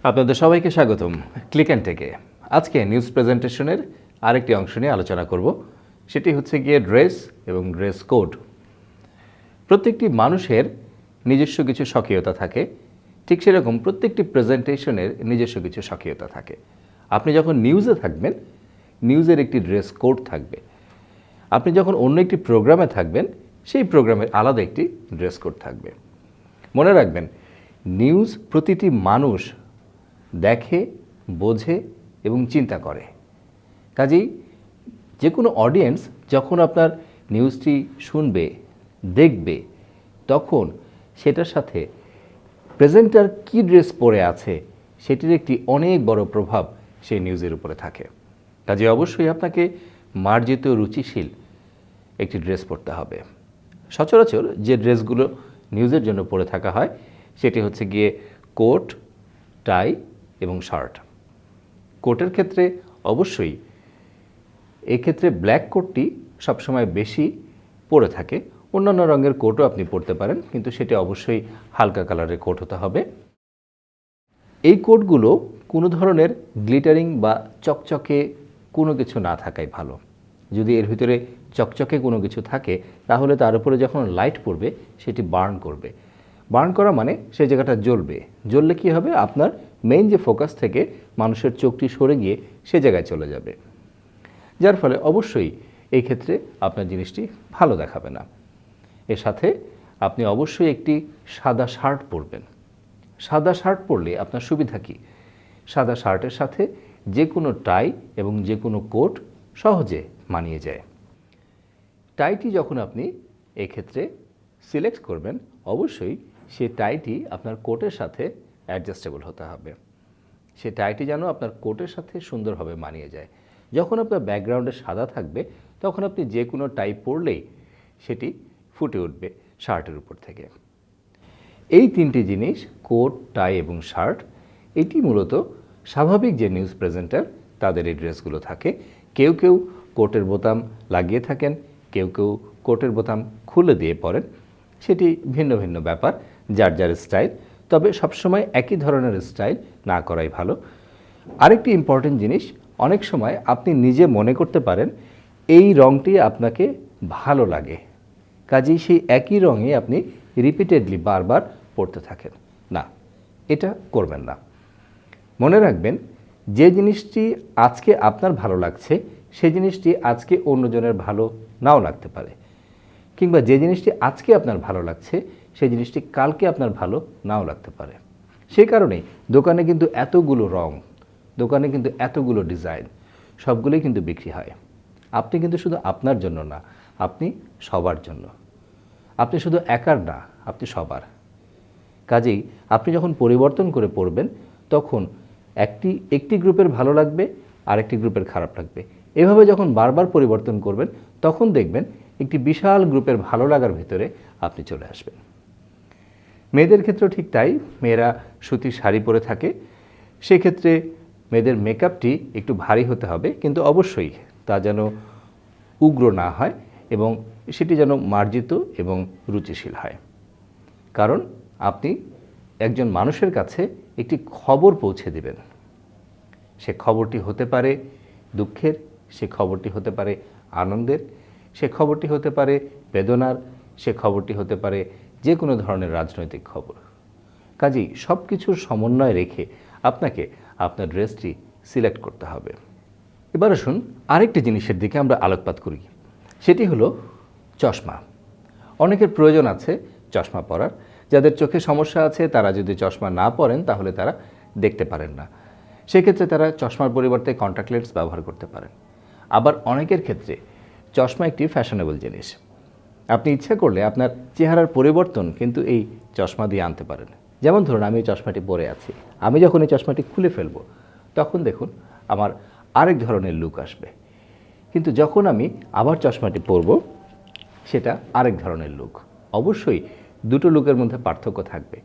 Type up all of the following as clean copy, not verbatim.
আপনাদের সবাইকে স্বাগতম ক্লিকএনটেকে। আজকে নিউজ প্রেজেন্টেশনের আরেকটি অংশ নিয়ে আলোচনা করব, সেটি হচ্ছে গিয়ে ড্রেস এবং ড্রেস কোড। প্রত্যেকটি মানুষের নিজস্ব কিছু স্বকীয়তা থাকে, ঠিক সেরকম প্রত্যেকটি প্রেজেন্টেশনের নিজস্ব কিছু স্বকীয়তা থাকে। আপনি যখন নিউজে থাকবেন, নিউজের একটি ড্রেস কোড থাকবে। আপনি যখন অন্য একটি প্রোগ্রামে থাকবেন, সেই প্রোগ্রামের আলাদা একটি ড্রেস কোড থাকবে। মনে রাখবেন, নিউজ প্রতিটি মানুষ দেখে, বোঝে এবং চিন্তা করে। কাজেই যে কোনো অডিয়েন্স যখন আপনার নিউজটি শুনবে, দেখবে, তখন সেটার সাথে প্রেজেন্টার কী ড্রেস পরে আছে সেটির একটি অনেক বড় প্রভাব সেই নিউজের উপরে থাকে। কাজে অবশ্যই আপনাকে মার্জিত রুচিশীল একটি ড্রেস পরতে হবে। সচরাচর যে ড্রেসগুলো নিউজের জন্য পরে থাকা হয় সেটি হচ্ছে গিয়ে কোট, টাই এবং শার্ট। কোটের ক্ষেত্রে অবশ্যই এক্ষেত্রে ব্ল্যাক কোটটি সবসময় বেশি পরে থাকে। অন্যান্য রঙের কোটও আপনি পরতে পারেন, কিন্তু সেটি অবশ্যই হালকা কালারের কোট হতে হবে। এই কোটগুলো কোনো ধরনের গ্লিটারিং বা চকচকে কোনো কিছু না থাকাই ভালো। যদি এর ভিতরে চকচকে কোনো কিছু থাকে তাহলে তার উপরে যখন লাইট পড়বে সেটি বার্ন করবে। বার্ন করা মানে সেই জায়গাটা জ্বলবে। জ্বললে কী হবে, আপনার মেইন যে ফোকাস থেকে মানুষের চোখটি সরে গিয়ে সে জায়গায় চলে যাবে, যার ফলে অবশ্যই এই ক্ষেত্রে আপনার জিনিসটি ভালো দেখাবে না। এর সাথে আপনি অবশ্যই একটি সাদা শার্ট পরবেন। সাদা শার্ট পরলে আপনার সুবিধা কী? সাদা শার্টের সাথে যে কোনো টাই এবং যে কোনো কোট সহজে মানিয়ে যায়। টাইটি যখন আপনি এক্ষেত্রে সিলেক্ট করবেন, অবশ্যই সে টাইটি আপনার কোটের সাথে অ্যাডজাস্টেবল হতে হবে। সে টাইটি যেন আপনার কোটের সাথে সুন্দরভাবে মানিয়ে যায়। যখন আপনার ব্যাকগ্রাউন্ডে সাদা থাকবে তখন আপনি যে কোনো টাই পরলেই সেটি ফুটে উঠবে শার্টের উপর থেকে। এই তিনটি জিনিস, কোট, টাই এবং শার্ট, এটি মূলত স্বাভাবিক যে নিউজ প্রেজেন্টার তাদের এই ড্রেসগুলো থাকে। কেউ কেউ কোটের বোতাম লাগিয়ে থাকেন, কেউ কেউ কোটের বোতাম খুলে দিয়ে পড়েন, সেটি ভিন্ন ভিন্ন ব্যাপার, যার যার স্টাইল। তবে সবসময় একই ধরনের স্টাইল না করাই ভালো। আরেকটি ইম্পর্টেন্ট জিনিস, অনেক সময় আপনি নিজে মনে করতে পারেন এই রঙটি আপনাকে ভালো লাগে, কাজেই সেই একই রঙে আপনি রিপিটেডলি বারবার পড়তে থাকেন। না, এটা করবেন না। মনে রাখবেন, যে জিনিসটি আজকে আপনার ভালো লাগছে সেই জিনিসটি আজকে অন্যজনের ভালো নাও লাগতে পারে, কিংবা যে জিনিসটি আজকে আপনার ভালো লাগছে সেই জিনিসটি কালকে আপনার ভালো নাও লাগতে পারে। সেই কারণেই দোকানে কিন্তু এতগুলো রং, দোকানে কিন্তু এতগুলো ডিজাইন, সবগুলোই কিন্তু বিক্রি হয়। আপনি কিন্তু শুধু আপনার জন্য না, আপনি সবার জন্য। আপনি শুধু একার না, আপনি সবার। কাজেই আপনি যখন পরিবর্তন করে পড়বেন তখন একটি গ্রুপের ভালো লাগবে, আরেকটি গ্রুপের খারাপ লাগবে। এভাবে যখন বারবার পরিবর্তন করবেন তখন দেখবেন একটি বিশাল গ্রুপের ভালো লাগার ভিতরে আপনি চলে আসবেন। মেয়েদের ক্ষেত্রেও ঠিক তাই। মেয়েরা সুতির শাড়ি পরে থাকে, সেক্ষেত্রে মেয়েদের মেকআপটি একটু ভারী হতে হবে, কিন্তু অবশ্যই তা যেন উগ্র না হয় এবং সেটি যেন মার্জিত এবং রুচিশীল হয়। কারণ আপনি একজন মানুষের কাছে একটি খবর পৌঁছে দেবেন। সে খবরটি হতে পারে দুঃখের, সে খবরটি হতে পারে আনন্দের, সে খবরটি হতে পারে বেদনার, সে খবরটি হতে পারে যে কোনো ধরনের রাজনৈতিক খবর। কাজেই সব কিছুর সমন্বয় রেখে আপনাকে আপনার ড্রেসটি সিলেক্ট করতে হবে। এবার আসুন আরেকটি জিনিসের দিকে আমরা আলোকপাত করি, সেটি হলো চশমা। অনেকের প্রয়োজন আছে চশমা পরার। যাদের চোখে সমস্যা আছে তারা যদি চশমা না পরেন তাহলে তারা দেখতে পারেন না, সেক্ষেত্রে তারা চশমার পরিবর্তে কন্ট্যাক্ট লেন্স ব্যবহার করতে পারেন। আবার অনেকের ক্ষেত্রে চশমা একটি ফ্যাশনেবল জিনিস। আপনি ইচ্ছা করলে আপনার চেহারার পরিবর্তন কিন্তু এই চশমা দিয়ে আনতে পারেন। যেমন ধরুন, আমি এই চশমাটি পরে আছি, আমি যখন এই চশমাটি খুলে ফেলব তখন দেখুন আমার আরেক ধরনের লুক আসবে, কিন্তু যখন আমি আবার চশমাটি পরব সেটা আরেক ধরনের লুক। অবশ্যই দুটো লুকের মধ্যে পার্থক্য থাকবে।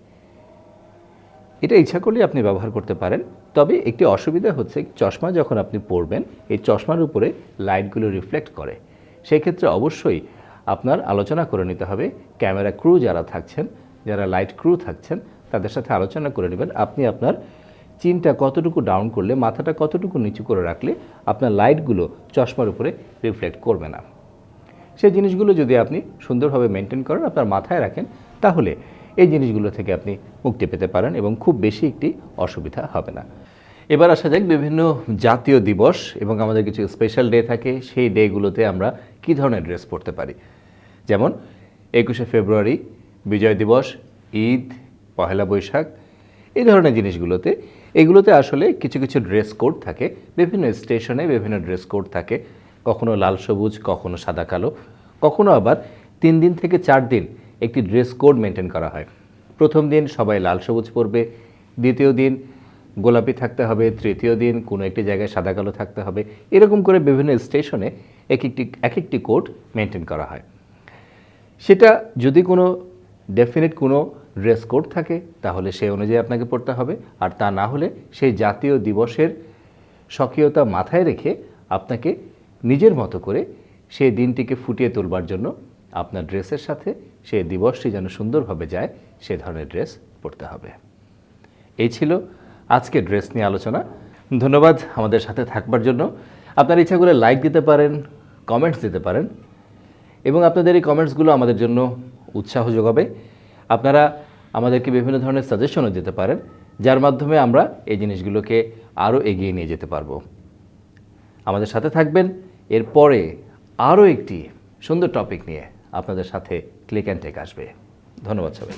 এটা ইচ্ছা করলে আপনি ব্যবহার করতে পারেন। তবে একটি অসুবিধা হচ্ছে, চশমা যখন আপনি পরবেন এই চশমার উপরে লাইটগুলো রিফ্লেক্ট করে। সেই ক্ষেত্রে অবশ্যই আপনার আলোচনা করে নিতে হবে, ক্যামেরা ক্রু যারা থাকছেন, যারা লাইট ক্রু থাকছেন, তাদের সাথে আলোচনা করে নেবেন আপনি আপনার চিনটা কতটুকু ডাউন করলে, মাথাটা কতটুকু নিচু করে রাখলে আপনার লাইটগুলো চশমার উপরে রিফ্লেক্ট করবে না। সেই জিনিসগুলো যদি আপনি সুন্দরভাবে মেনটেন করেন, আপনার মাথায় রাখেন, তাহলে এই জিনিসগুলো থেকে আপনি মুক্তি পেতে পারেন এবং খুব বেশি একটি অসুবিধা হবে না। এবার আসা যাক বিভিন্ন জাতীয় দিবস এবং আমাদের কিছু স্পেশাল ডে থাকে, সেই ডেগুলোতে আমরা কী ধরনের ড্রেস পরতে পারি। যেমন 21শে ফেব্রুয়ারি, বিজয় দিবস, ঈদ, পহেলা বৈশাখ, এই ধরনের জিনিসগুলোতে এগুলোতে আসলে কিছু কিছু ড্রেস কোড থাকে। বিভিন্ন স্টেশনে বিভিন্ন ড্রেস কোড থাকে, কখনো লাল সবুজ, কখনো সাদা কালো, কখনো আবার 3 দিন থেকে 4 দিন একটি ড্রেস কোড মেনটেন করা হয়। প্রথম দিন সবাই লাল সবুজ পরবে, দ্বিতীয় দিন গোলাপি থাকতে হবে, তৃতীয় দিন কোনো একটি জায়গায় সাদা কালো থাকতে হবে। এরকম করে বিভিন্ন স্টেশনে এক একটি কোড মেনটেন করা হয়। সেটা যদি কোনো ডেফিনেট কোনো ড্রেস কোড থাকে তাহলে সেই অনুযায়ী আপনাকে পড়তে হবে, আর তা না হলে সেই জাতীয় দিবসের স্বকীয়তা মাথায় রেখে আপনাকে নিজের মতো করে সেই দিনটিকে ফুটিয়ে তুলবার জন্য আপনার ড্রেসের সাথে সেই দিবসটি যেন সুন্দরভাবে যায় সে ধরনের ড্রেস পরতে হবে। এই ছিল আজকে ড্রেস নিয়ে আলোচনা। ধন্যবাদ আমাদের সাথে থাকবার জন্য। আপনার ইচ্ছা করে লাইক দিতে পারেন, কমেন্টস দিতে পারেন, এবং আপনাদের এই কমেন্টসগুলো আমাদের জন্য উৎসাহ যোগাবে। আপনারা আমাদেরকে বিভিন্ন ধরনের সাজেশনও দিতে পারেন, যার মাধ্যমে আমরা এই জিনিসগুলোকে আরও এগিয়ে নিয়ে যেতে পারবো। আমাদের সাথে থাকবেন। এরপরে আরও একটি সুন্দর টপিক নিয়ে আপনাদের সাথে ক্লিক অ্যান্ড টেক আসবে। ধন্যবাদ সবাই।